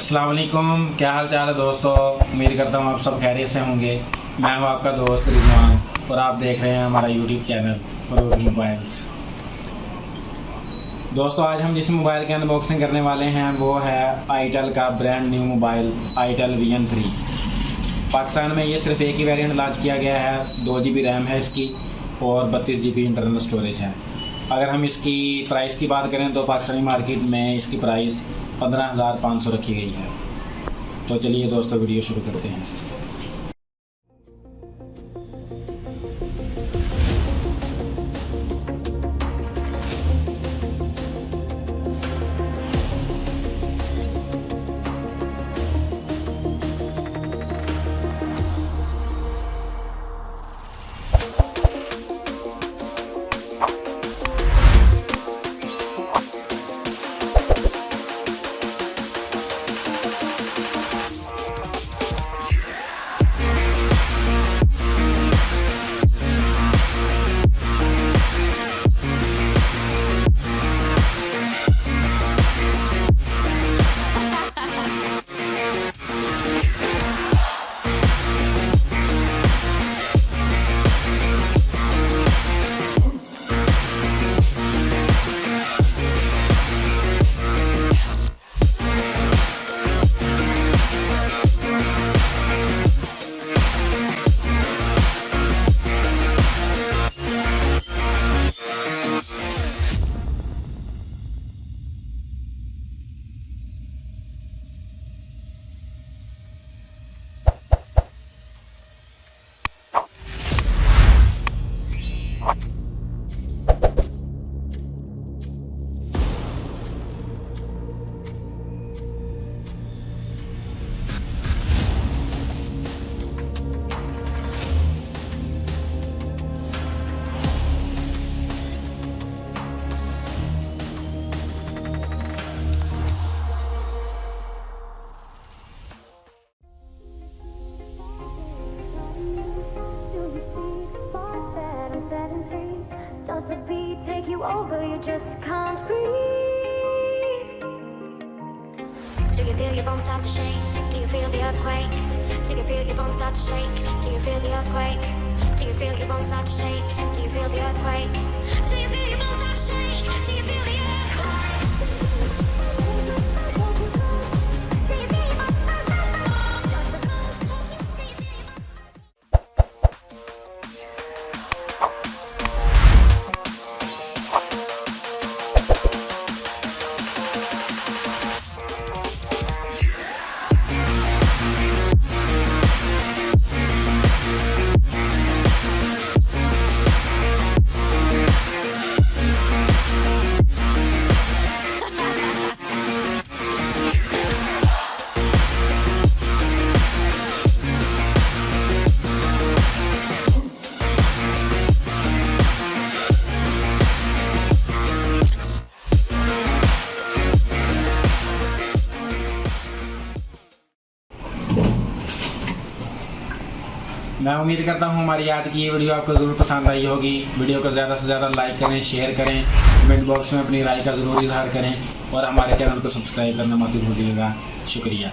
अस्सलाम वालेकुम, क्या हाल चाल है दोस्तों। उम्मीद करता हूँ आप सब खैरियत से होंगे। मैं हूँ आपका दोस्त रिजवान और आप देख रहे हैं हमारा यूट्यूब चैनल फरूक मोबाइल्स। दोस्तों आज हम जिस मोबाइल की अनबॉक्सिंग करने वाले हैं वो है itel का brand new mobile itel Vision 3। Pakistan में ये सिर्फ एक ही वेरिएंट लॉन्च किया गया है। 2GB रैम है इसकी और 32GB इंटरनल स्टोरेज है। अगर हम इसकी प्राइस की बात करें तो पाकिस्तानी मार्केट में इसकी प्राइस 15,500 रखी गई है। तो चलिए दोस्तों वीडियो शुरू करते हैं। Over, you just can't breathe. Do you feel your bones start to shake? Do you feel the earthquake? Do you feel your bones start to shake? Do you feel the earthquake? Do you feel your bones start to shake? Do you feel the earthquake? Do you feel your bones start to shake? Do you feel the मैं उम्मीद करता हूँ हमारी आज की ये video आपको ज़रूर पसंद आई होगी। वीडियो को ज़्यादा से ज़्यादा लाइक करें, शेयर करें, कमेंट बॉक्स में अपनी राय का ज़रूर इजहार करें और हमारे चैनल को सब्सक्राइब करना मत भूलिएगा। शुक्रिया।